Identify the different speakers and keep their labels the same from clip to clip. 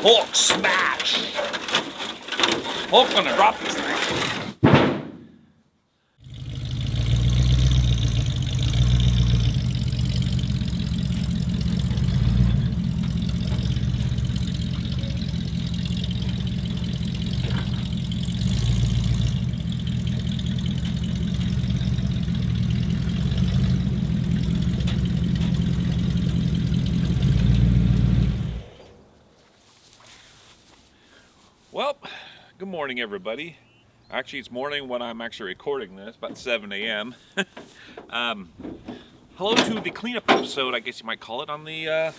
Speaker 1: Hulk smash! Hulk's gonna drop this thing. Well, good morning, everybody. Actually, it's morning when I'm actually recording this, about 7 a.m. Hello to the cleanup episode, I guess you might call it, on the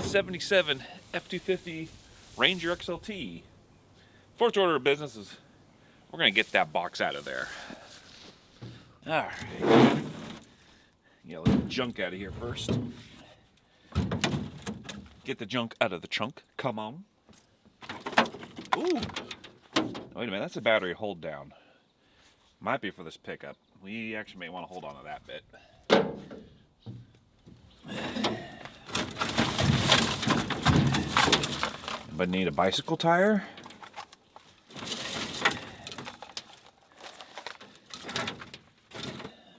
Speaker 1: 77 F250 Ranger XLT. First order of business is we're going to get that box out of there. Alright. Get a little junk out of here first. Get the junk out of the trunk. Come on. Ooh. Wait a minute, that's a battery hold down. Might be for this pickup. We actually may want to hold on to that bit. But need a bicycle tire?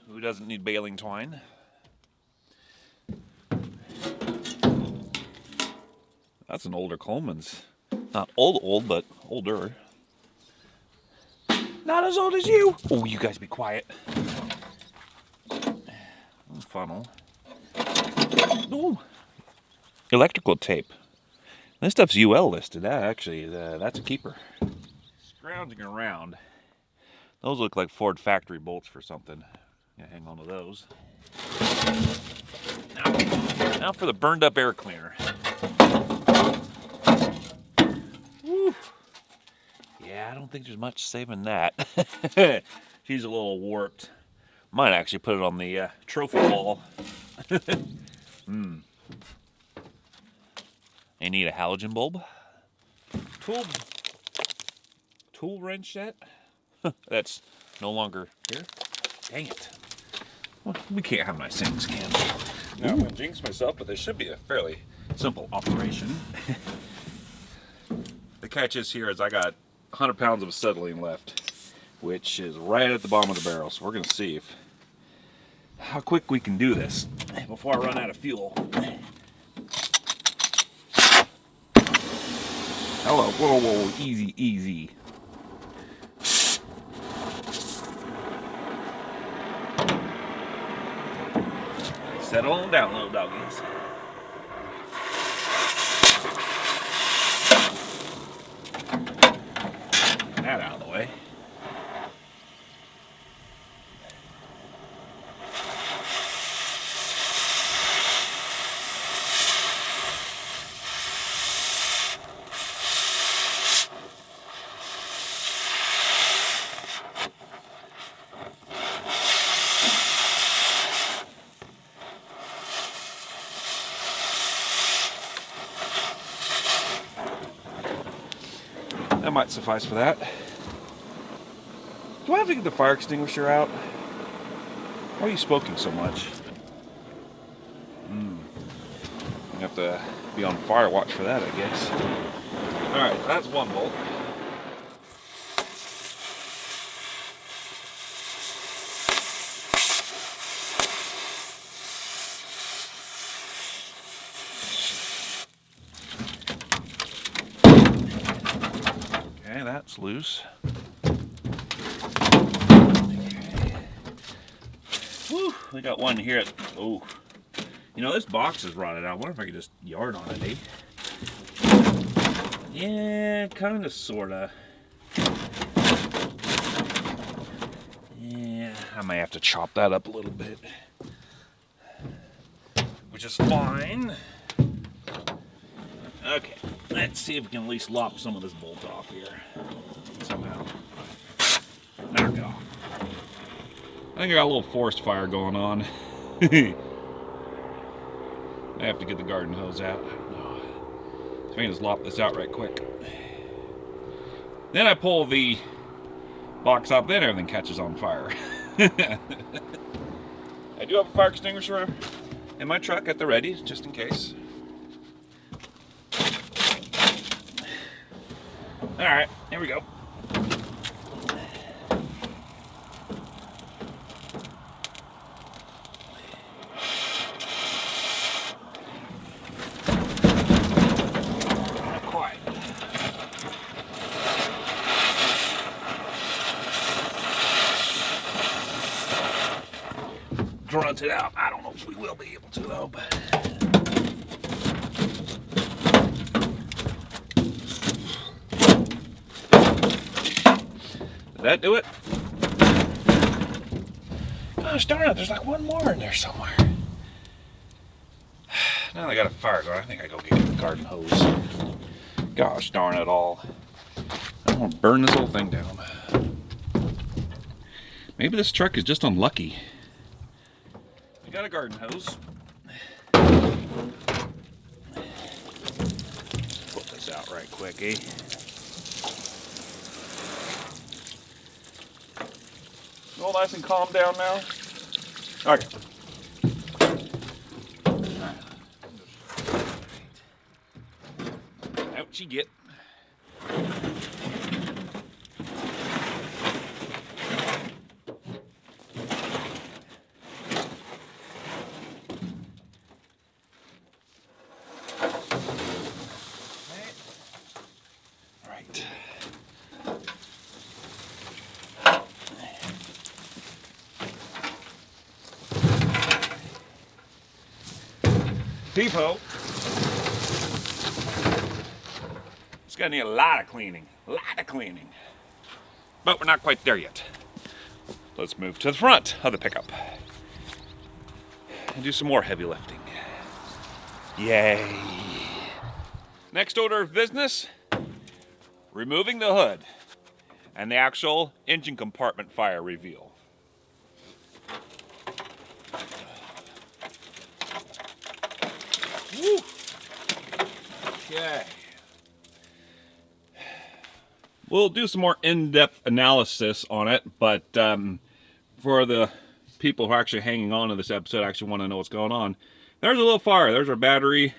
Speaker 1: Who doesn't need baling twine? That's an older Coleman's. Not old, but older. Not as old as you. Oh, you guys be quiet. Funnel. Ooh. Electrical tape. This stuff's UL listed. Actually, that's a keeper. Scrounging around. Those look like Ford factory bolts for something. Gonna hang on to those. Now for the burned up air cleaner. Woo. Yeah, I don't think there's much saving that. She's a little warped. Might actually put it on the trophy wall. I need a halogen bulb. Tool wrench set. That's no longer here. Dang it. Well, we can't have nice things, can we? Now I'm going to jinx myself, but this should be a fairly simple operation. The catch is here is I got 100 pounds of acetylene left, which is right at the bottom of the barrel. So we're going to see how quick we can do this before I run out of fuel. Hello, whoa, easy, easy. Settle on down, little doggies. That out of the way. That might suffice for that. Do I have to get the fire extinguisher out? Why are you smoking so much? You have to be on fire watch for that, I guess. Alright, that's one bolt. Okay, that's loose. Woo, we got one here. Oh, you know, this box is rotted out. I wonder if I could just yard on it, eh? Yeah, kind of, sort of. Yeah, I may have to chop that up a little bit, which is fine. Okay, let's see if we can at least lop some of this bolt off here somehow. Knock it off. I think I got a little forest fire going on. I have to get the garden hose out. I don't know. So I can just lop this out right quick. Then I pull the box up, then everything catches on fire. I do have a fire extinguisher in my truck at the ready, just in case. Alright, here we go. Not quite. Grunt it out. I don't know if we will be able to though, but did that do it? Gosh darn it, there's like one more in there somewhere. Now I got a fire going. I think I go get the garden hose. Gosh darn it all. I want to burn this whole thing down. Maybe this truck is just unlucky. We got a garden hose. Put this out right quick, eh? All nice and calm down now. Okay. Out you get. Right. Depot. It's gonna need a lot of cleaning. But we're not quite there yet. Let's move to the front of the pickup and do some more heavy lifting. Yay. Next order of business, removing the hood and the actual engine compartment fire reveal. Woo. Okay. We'll do some more in-depth analysis on it, but for the people who are actually hanging on to this episode, actually want to know what's going on. There's a little fire. There's our battery.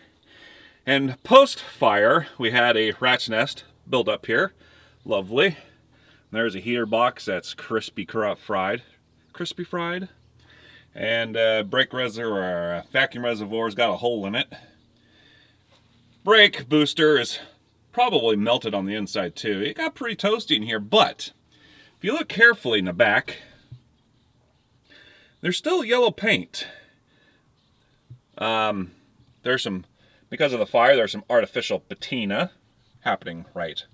Speaker 1: And post-fire, we had a rat's nest built up here. Lovely. There's a heater box that's crispy fried. And brake reservoir, vacuum reservoir's got a hole in it. Brake booster is probably melted on the inside too. It got pretty toasty in here, but if you look carefully in the back, there's still yellow paint. There's some, because of the fire, there's some artificial patina happening right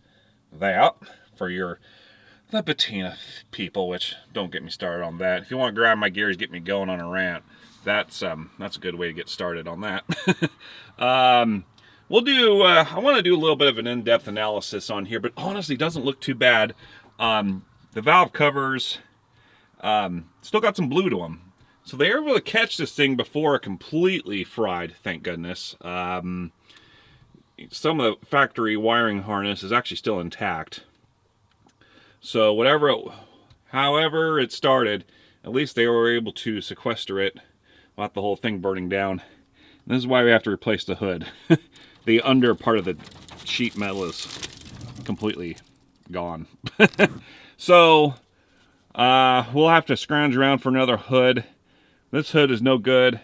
Speaker 1: there for the patina people, which don't get me started on that. If you want to grab my gears, get me going on a rant, that's a good way to get started on that. We'll do, I want to do a little bit of an in-depth analysis on here, but honestly, it doesn't look too bad. The valve covers still got some blue to them. So they were able to catch this thing before it completely fried, thank goodness. Some of the factory wiring harness is actually still intact. So however it started, at least they were able to sequester it without the whole thing burning down. And this is why we have to replace the hood. The under part of the sheet metal is completely gone. So we'll have to scrounge around for another hood. This hood is no good.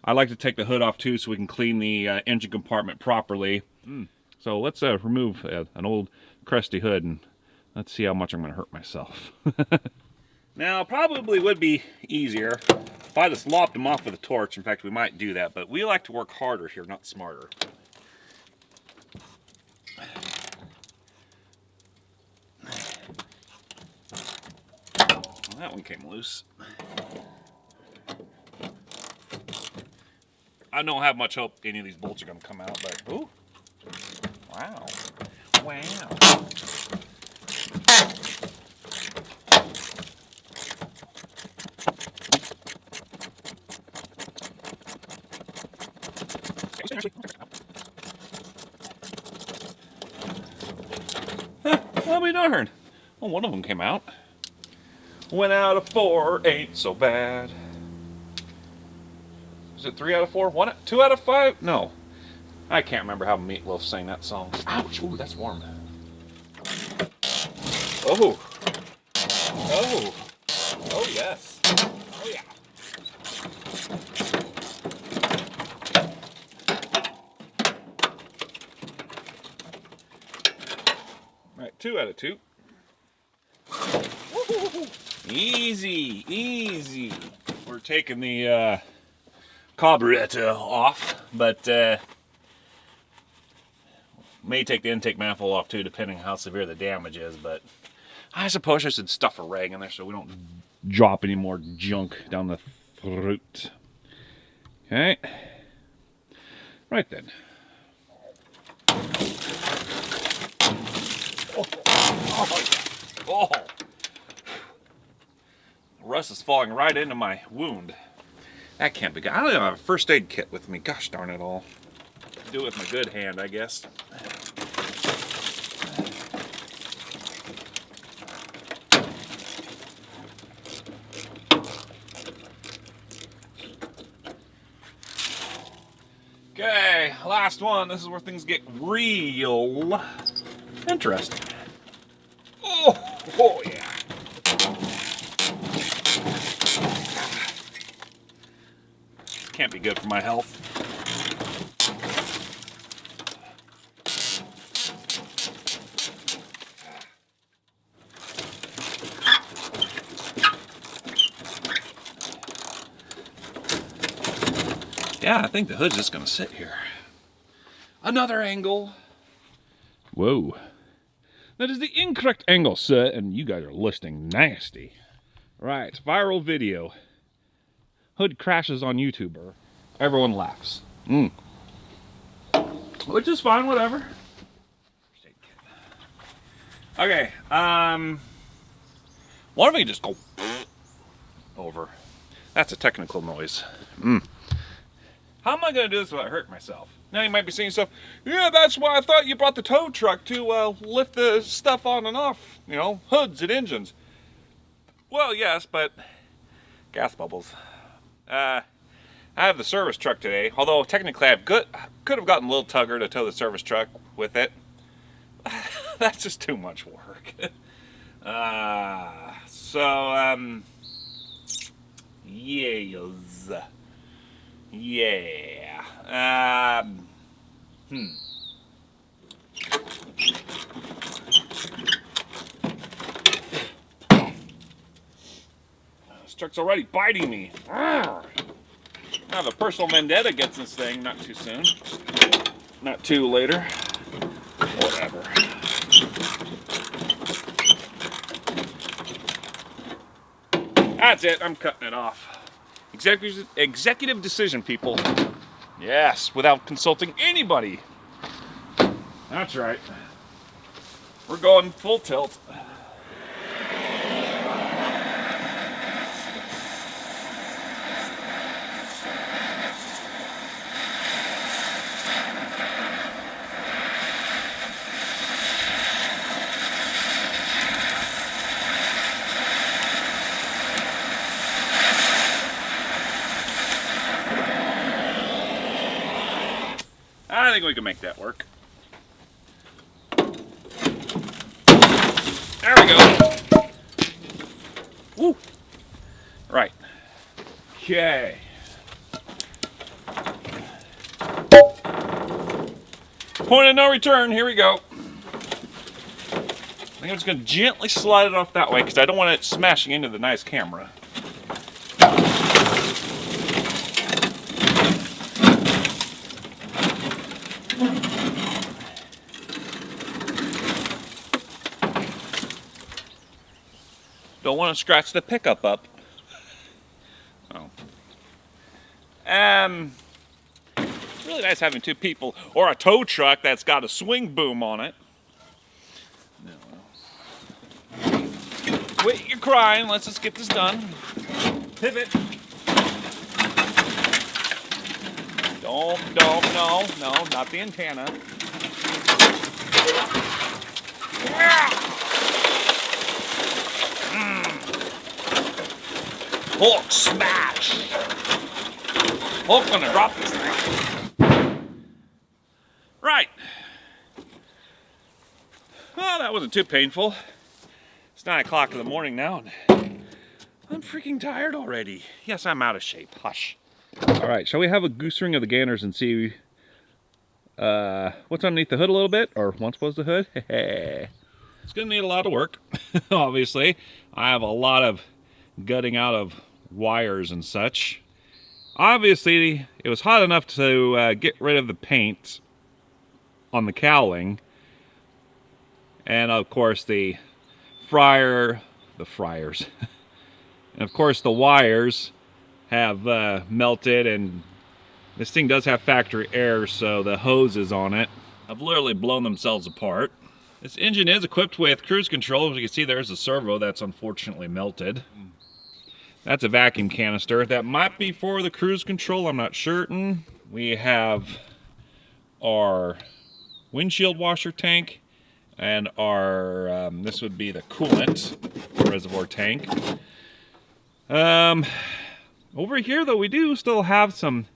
Speaker 1: I like to take the hood off too so we can clean the engine compartment properly. So let's remove an old crusty hood and let's see how much I'm going to hurt myself. Now, probably would be easier if I just lopped them off with a torch. In fact, we might do that, but we like to work harder here, not smarter. Well, that one came loose. I don't have much hope any of these bolts are going to come out, but ooh, wow, wow. I'll be darned. Well, one of them came out. Went out of 4, ain't so bad. Is it 3 out of 4? 2 out of 5? No. I can't remember how Meatloaf sang that song. Ouch! Ooh, that's warm. Oh. Oh. Oh, yes. Oh, yeah. All right, 2 out of 2. Easy, easy. We're taking the carburetor off, but may take the intake manifold off too, depending on how severe the damage is. But I suppose I should stuff a rag in there so we don't drop any more junk down the throat. Okay. Right then. Oh. Oh. Oh. Rust is falling right into my wound. That can't be good. I don't even have a first aid kit with me. Gosh darn it all. Do it with my good hand, I guess. Okay, last one. This is where things get real interesting. Oh, oh yeah. Can't be good for my health. Yeah, I think the hood's just gonna sit here. Another angle. Whoa. That is the incorrect angle, sir, and you guys are listening nasty. Right, viral video. Hood crashes on YouTuber. Everyone laughs. Which is fine, whatever. Okay, why don't we just go over? That's a technical noise. How am I going to do this without hurting myself? Now you might be saying stuff, yeah, that's why I thought you brought the tow truck to lift the stuff on and off, you know, hoods and engines. Well, yes, but gas bubbles. I have the service truck today, although technically I could have gotten a little tugger to tow the service truck with it. That's just too much work. Yes. Yeah. This truck's already biting me. I have a personal vendetta against this thing. Not too soon. Not too later. Whatever. That's it. I'm cutting it off. Executive decision, people. Yes, without consulting anybody. That's right. We're going full tilt. I think we can make that work. There we go. Woo. Right. Okay. Point of no return. Here we go. I think I'm just going to gently slide it off that way because I don't want it smashing into the nice camera. Don't want to scratch the pickup up. Oh. Really nice having two people or a tow truck that's got a swing boom on it. No. Quit your crying. Let's just get this done. Pivot. No, not the antenna. Hulk smash! Hulk's gonna drop this thing. Right. Well, that wasn't too painful. It's 9 o'clock in the morning now, and I'm freaking tired already. Yes, I'm out of shape. Hush. All right, shall we have a goose ring of the gainers and see what's underneath the hood a little bit, or once was the hood? It's gonna need a lot of work, obviously. I have a lot of gutting out of wires and such. Obviously, it was hot enough to get rid of the paint on the cowling, and of course the fryers, and of course the wires have melted, and this thing does have factory air, so the hoses on it have literally blown themselves apart. This engine is equipped with cruise control. As you can see, there's a servo that's unfortunately melted. That's a vacuum canister. That might be for the cruise control, I'm not certain. We have our windshield washer tank, and our, this would be the coolant reservoir tank. Over here, though, we do still have some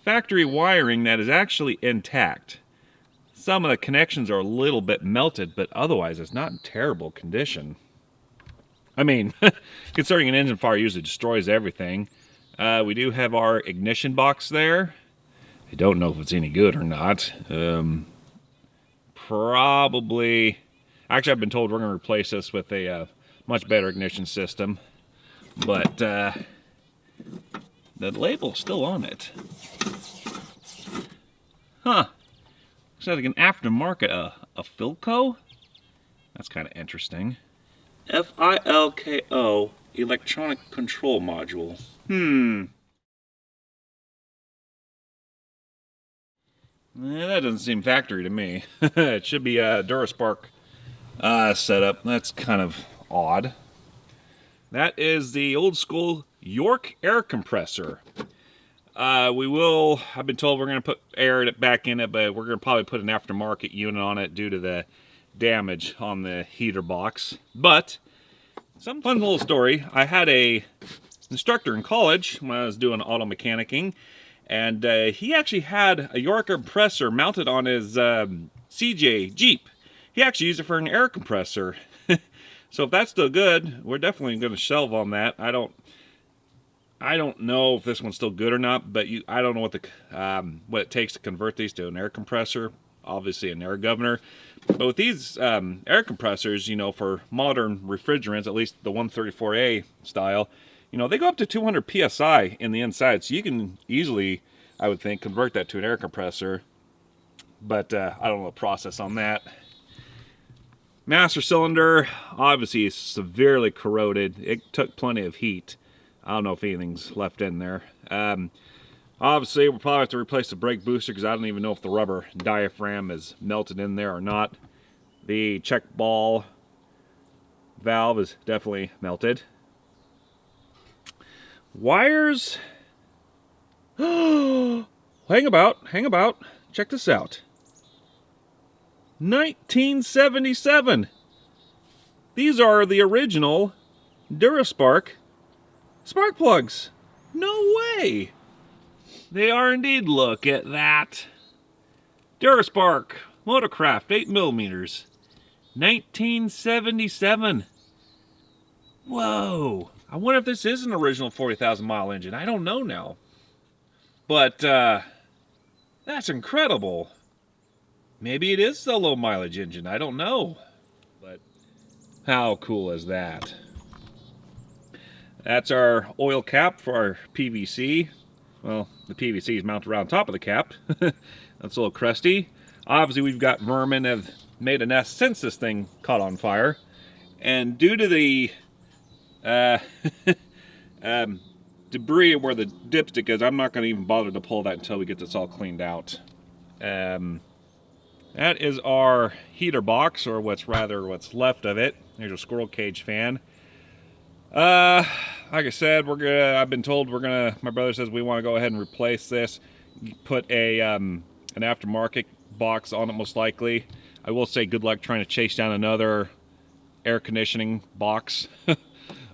Speaker 1: factory wiring that is actually intact. Some of the connections are a little bit melted, but otherwise it's not in terrible condition. I mean, considering an engine fire usually destroys everything. We do have our ignition box there. I don't know if it's any good or not. Probably. Actually, I've been told we're going to replace this with a much better ignition system. But the label's still on it. Huh. Looks like an aftermarket, a Philco? That's kind of interesting. Filco electronic control module. That doesn't seem factory to me. It should be a Duraspark setup. That's kind of odd. That is the old school York air compressor. I've been told we're going to put air back in it, but we're going to probably put an aftermarket unit on it due to the damage on the heater box. But, some fun little story. I had a instructor in college when I was doing auto mechanicking, and he actually had a York air compressor mounted on his CJ Jeep. He actually used it for an air compressor. So if that's still good, we're definitely going to shelve on that. I don't know if this one's still good or not, but I don't know what it takes to convert these to an air compressor. Obviously an air governor. But with these air compressors, you know, for modern refrigerants, at least the 134A style, you know, they go up to 200 PSI in the inside. So you can easily, I would think, convert that to an air compressor. But I don't know the process on that. Master cylinder, obviously is severely corroded. It took plenty of heat. I don't know if anything's left in there. Obviously, we'll probably have to replace the brake booster because I don't even know if the rubber diaphragm is melted in there or not. The check ball valve is definitely melted. Wires. Hang about. Check this out. 1977. These are the original Duraspark spark plugs. No way. They are indeed. Look at that. Duraspark Motorcraft 8mm. 1977. Whoa. I wonder if this is an original 40,000 mile engine. I don't know now. But that's incredible. Maybe it is a low mileage engine, I don't know. But how cool is that? That's our oil cap for our PVC. Well, the PVC is mounted around top of the cap. That's a little crusty. Obviously, we've got vermin that have made a nest since this thing caught on fire. And due to the debris where the dipstick is, I'm not going to even bother to pull that until we get this all cleaned out. That is our heater box, or what's left of it. There's a squirrel cage fan. Like I said, I've been told my brother says we want to go ahead and replace this. Put an aftermarket box on it most likely. I will say good luck trying to chase down another air conditioning box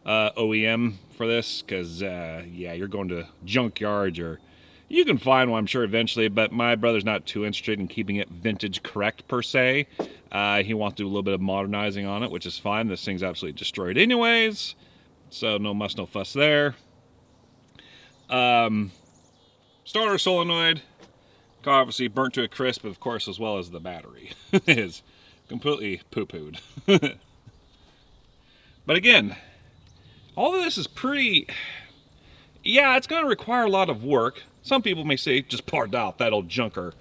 Speaker 1: OEM for this, because yeah, you're going to junkyards, or you can find one, I'm sure, eventually, but my brother's not too interested in keeping it vintage correct per se. He wants to do a little bit of modernizing on it, which is fine. This thing's absolutely destroyed anyways, so no muss, no fuss there. Starter solenoid, obviously burnt to a crisp, of course, as well as the battery is completely poo-pooed. But again, all of this is pretty, yeah, it's going to require a lot of work. Some people may say, just part out that old junker.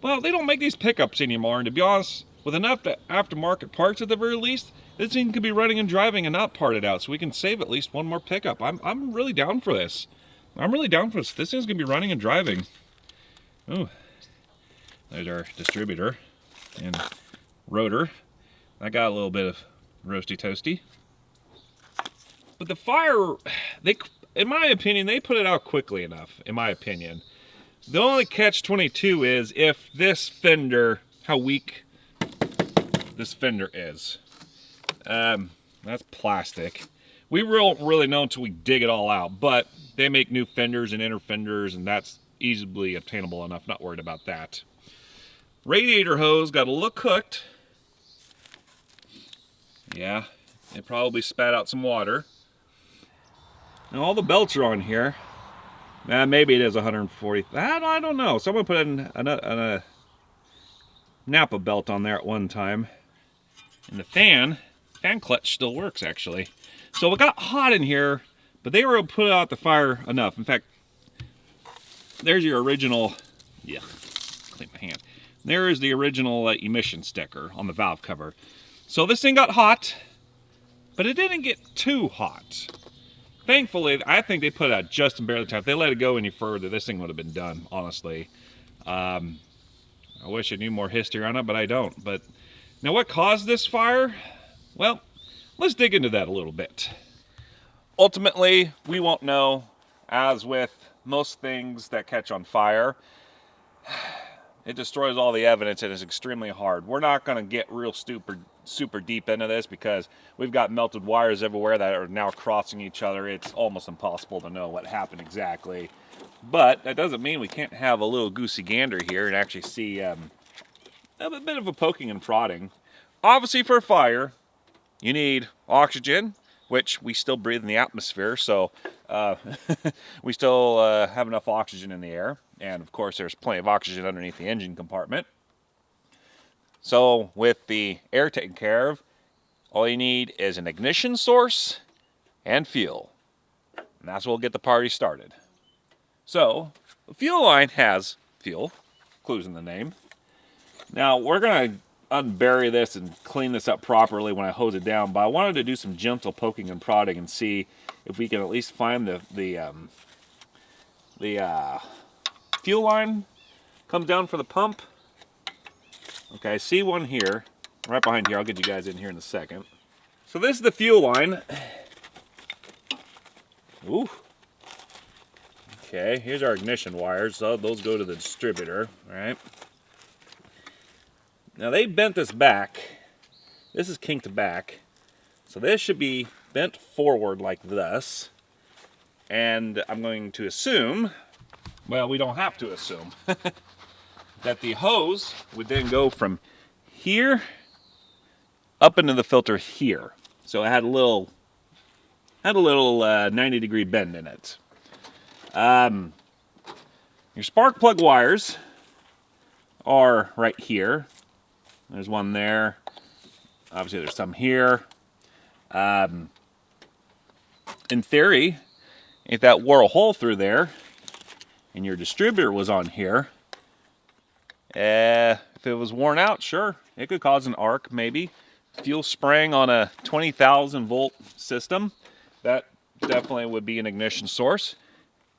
Speaker 1: Well, they don't make these pickups anymore, and to be honest, with enough aftermarket parts at the very least, this thing could be running and driving and not parted out, so we can save at least one more pickup. I'm really down for this. I'm really down for this. This thing's going to be running and driving. Oh, there's our distributor and rotor. I got a little bit of roasty toasty. But the fire, in my opinion, they put it out quickly enough, in my opinion. The only catch-22 is if this fender, how weak this fender is. That's plastic. We won't really know until we dig it all out, but they make new fenders and inner fenders, and that's easily obtainable enough. Not worried about that. Radiator hose got a little cooked. Yeah, it probably spat out some water. Now all the belts are on here. Maybe it is 140. I don't know. Someone put a Napa belt on there at one time. And the fan clutch still works actually. So it got hot in here, but they were able to put out the fire enough. In fact, there's your original, yeah, clean my hand. There is the original emission sticker on the valve cover. So this thing got hot, but it didn't get too hot. Thankfully, I think they put it out just barely time. If they let it go any further, this thing would have been done, honestly. I wish I knew more history on it, but I don't. But now what caused this fire? Well, let's dig into that a little bit. Ultimately, we won't know, as with most things that catch on fire. It destroys all the evidence and it's extremely hard. We're not going to get real super deep into this because we've got melted wires everywhere that are now crossing each other. It's almost impossible to know what happened exactly. But that doesn't mean we can't have a little goosey gander here and actually see a bit of a poking and prodding. Obviously for a fire, you need oxygen, which we still breathe in the atmosphere, so we still have enough oxygen in the air. And of course there's plenty of oxygen underneath the engine compartment. So with the air taken care of, all you need is an ignition source and fuel. And that's what will get the party started. So the fuel line has fuel, clues in the name. Now we're going to unbury this and clean this up properly when I hose it down, but I wanted to do some gentle poking and prodding and see if we can at least find the fuel line comes down for the pump. Okay, I see one here, right behind here. I'll get you guys in here in a second. So this is the fuel line. Ooh. Okay, here's our ignition wires. So those go to the distributor, all right? Now they bent this back. This is kinked back. So this should be bent forward like this. And I'm going to assume, well, we don't have to assume, that the hose would then go from here up into the filter here. So it had a little 90-degree bend in it. Your spark plug wires are right here. There's one there. Obviously there's some here. In theory, if that wore a hole through there and your distributor was on here, if it was worn out, sure, it could cause an arc maybe. Fuel spraying on a 20,000 volt system, that definitely would be an ignition source.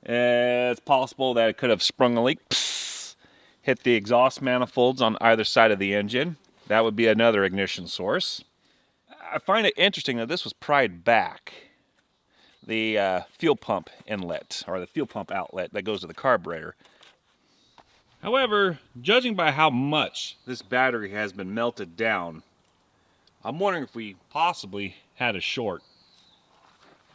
Speaker 1: It's possible that it could have sprung a leak, hit the exhaust manifolds on either side of the engine. That would be another ignition source. I find it interesting that this was pried back. The fuel pump inlet, or the fuel pump outlet that goes to the carburetor. However, judging by how much this battery has been melted down, I'm wondering if we possibly had a short.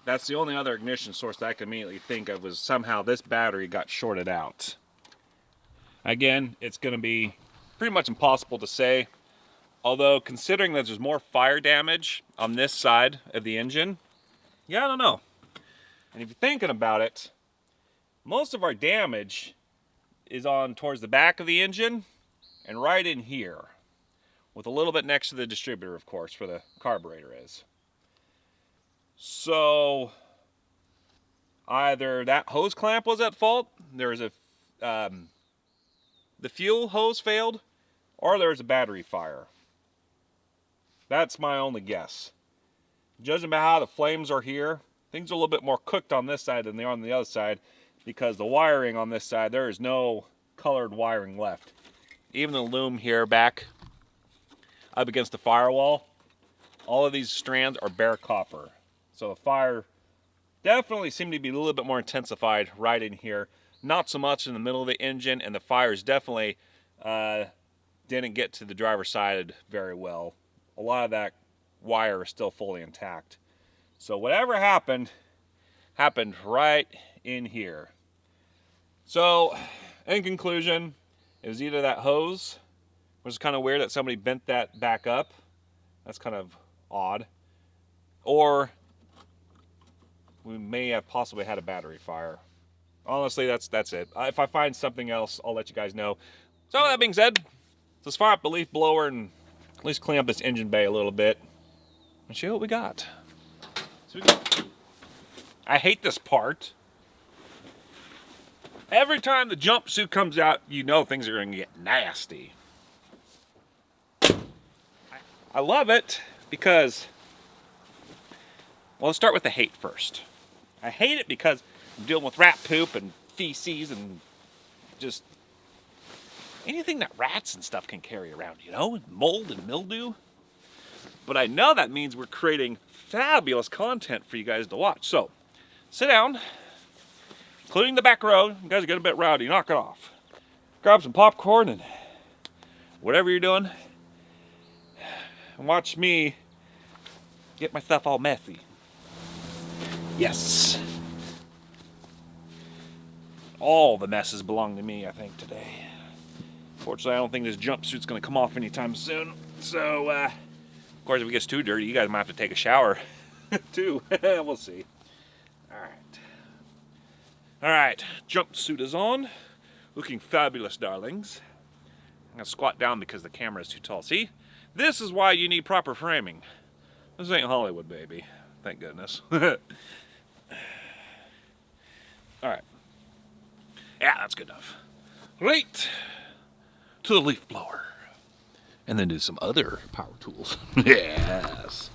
Speaker 1: That's the only other ignition source that I can immediately think of, was somehow this battery got shorted out. Again, it's going to be pretty much impossible to say. Although, considering that there's more fire damage on this side of the engine, yeah, I don't know. And if you're thinking about it, most of our damage is on towards the back of the engine and right in here, with a little bit next to the distributor, of course, where the carburetor is. So either that hose clamp was at fault, there's a the fuel hose failed, or there's a battery fire. That's my only guess. Judging by how the flames are here, things are a little bit more cooked on this side than they are on the other side, because the wiring on this side, there is no colored wiring left. Even the loom here back up against the firewall, all of these strands are bare copper. So the fire definitely seemed to be a little bit more intensified right in here. Not so much in the middle of the engine, and the fires definitely didn't get to the driver's side very well. A lot of that wire is still fully intact. So whatever happened right in here. So in conclusion, it was either that hose, which is kind of weird that somebody bent that back up. That's kind of odd. Or we may have possibly had a battery fire. Honestly, that's it. If I find something else, I'll let you guys know. So that being said, let's fire up the leaf blower and at least clean up this engine bay a little bit and show what we got. I hate this part. Every time the jumpsuit comes out, you know things are going to get nasty. I love it because, well, let's start with the hate first. I hate it because I'm dealing with rat poop and feces and just anything that rats and stuff can carry around, you know, mold and mildew. But I know that means we're creating fabulous content for you guys to watch. So, sit down, including the back row. You guys get a bit rowdy, knock it off. Grab some popcorn and whatever you're doing, and watch me get my stuff all messy. Yes. All the messes belong to me, I think, today. Fortunately, I don't think this jumpsuit's going to come off anytime soon. So, of course, if it gets too dirty, you guys might have to take a shower, too. We'll see. All right, jumpsuit is on. Looking fabulous, darlings. I'm going to squat down because the camera is too tall. See? This is why you need proper framing. This ain't Hollywood, baby. Thank goodness. All right. Yeah, that's good enough. Right to the leaf blower. And then do some other power tools. Yes.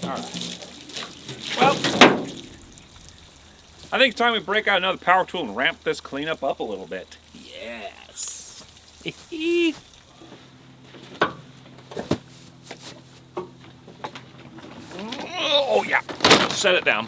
Speaker 1: Alright. Well, I think it's time we break out another power tool and ramp this cleanup up a little bit. Yes. Oh yeah. Set it down.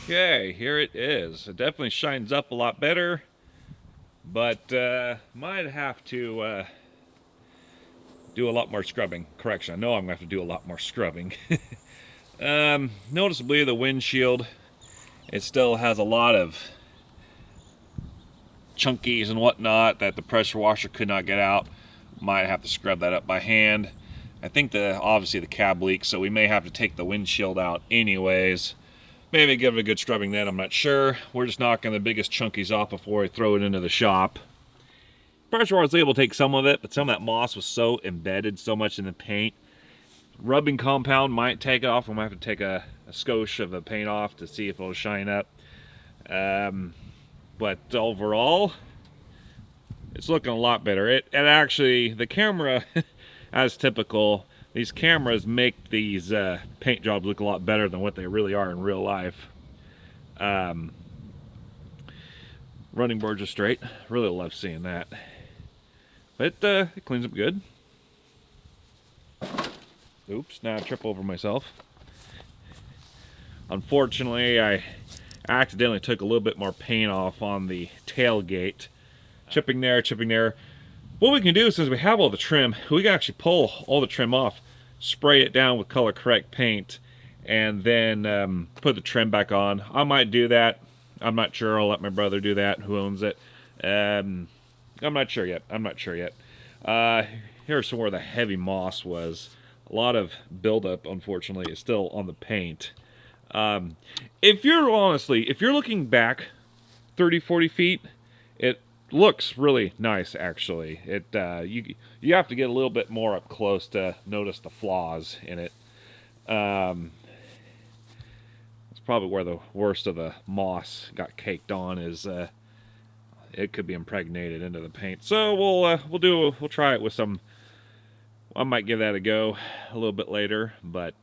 Speaker 1: Okay, here it is. It definitely shines up a lot better, but might have to do a lot more scrubbing. Correction, I know I'm going to have to do a lot more scrubbing. Noticeably, the windshield, it still has a lot of chunkies and whatnot that the pressure washer could not get out. Might have to scrub that up by hand. I think obviously the cab leaks, so we may have to take the windshield out anyways. Maybe give it a good scrubbing then, I'm not sure. We're just knocking the biggest chunkies off before I throw it into the shop. Pressure washer was able to take some of it, but some of that moss was so embedded so much in the paint. Rubbing compound might take it off. We might have to take a skosh of the paint off to see if it'll shine up. But overall, it's looking a lot better. It actually, the camera, as typical, these cameras make these paint jobs look a lot better than what they really are in real life. Running boards are straight. Really love seeing that. But it cleans up good. Oops, now I trip over myself. Unfortunately, I accidentally took a little bit more paint off on the tailgate. Chipping there, chipping there. What we can do, since we have all the trim, we can actually pull all the trim off, spray it down with color correct paint, and then put the trim back on. I might do that. I'm not sure. I'll let my brother do that, who owns it. I'm not sure yet. Here's somewhere the heavy moss was. A lot of buildup, unfortunately, is still on the paint. If you're looking back 30, 40 feet, it looks really nice, actually. You have to get a little bit more up close to notice the flaws in it. It's probably where the worst of the moss got caked on, is it could be impregnated into the paint. So we'll try it with some. I might give that a go a little bit later, but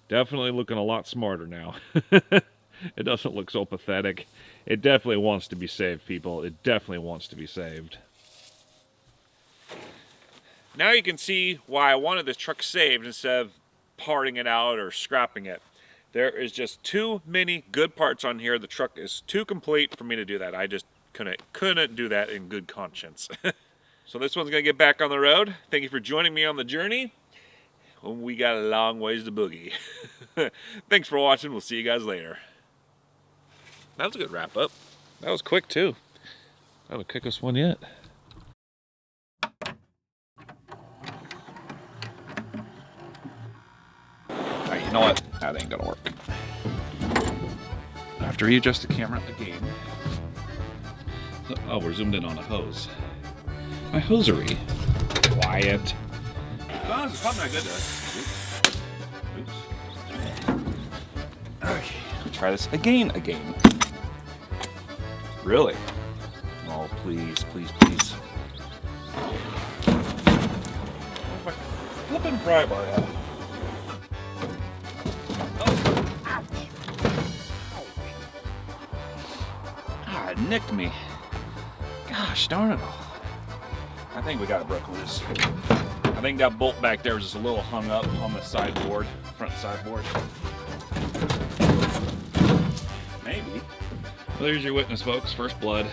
Speaker 1: definitely looking a lot smarter now. It doesn't look so pathetic. It definitely wants to be saved, people. It definitely wants to be saved. Now you can see why I wanted this truck saved instead of parting it out or scrapping it. There is just too many good parts on here. The truck is too complete for me to do that. I just couldn't do that in good conscience. So this one's going to get back on the road. Thank you for joining me on the journey. We got a long ways to boogie. Thanks for watching. We'll see you guys later. That was a good wrap up. That was quick too. That was the quickest one yet. Alright, you know what? That ain't gonna work. After you adjust the camera again. Oh, we're zoomed in on a hose. My hosiery. Quiet. Oh, it's probably not good to. Oops. Okay, we'll try this again. Really? Oh, please, please, please. Where's my flippin' pry bar at? Oh, ouch. Ah, it nicked me. Gosh darn it all. I think we got it broke loose. I think that bolt back there was just a little hung up on the sideboard, front sideboard. Maybe. Well, there's your witness, folks. First blood.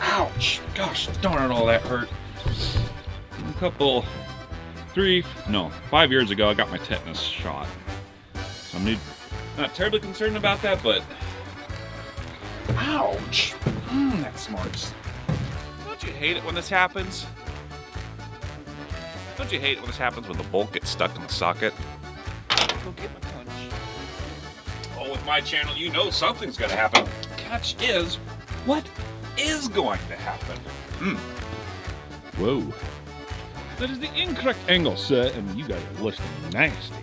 Speaker 1: Ouch! Gosh darn it, all that hurt. A 5 years ago, I got my tetanus shot. So I'm not terribly concerned about that, but ouch! That smarts. Don't you hate it when this happens? Don't you hate it when this happens when the bolt gets stuck in the socket? Go get my punch. Oh, with my channel, you know something's gonna happen. Catch is, what is going to happen? Whoa. That is the incorrect angle, sir, and you guys are listening nasty.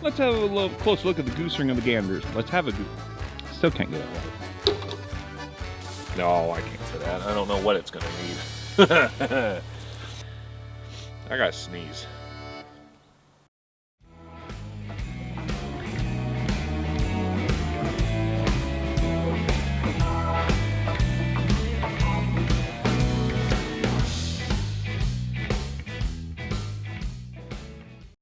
Speaker 1: Let's have a little close look at the goose ring of the ganders. Let's have a goose. Still can't get it right. No, I can't say that. I don't know what it's gonna need. I gotta sneeze.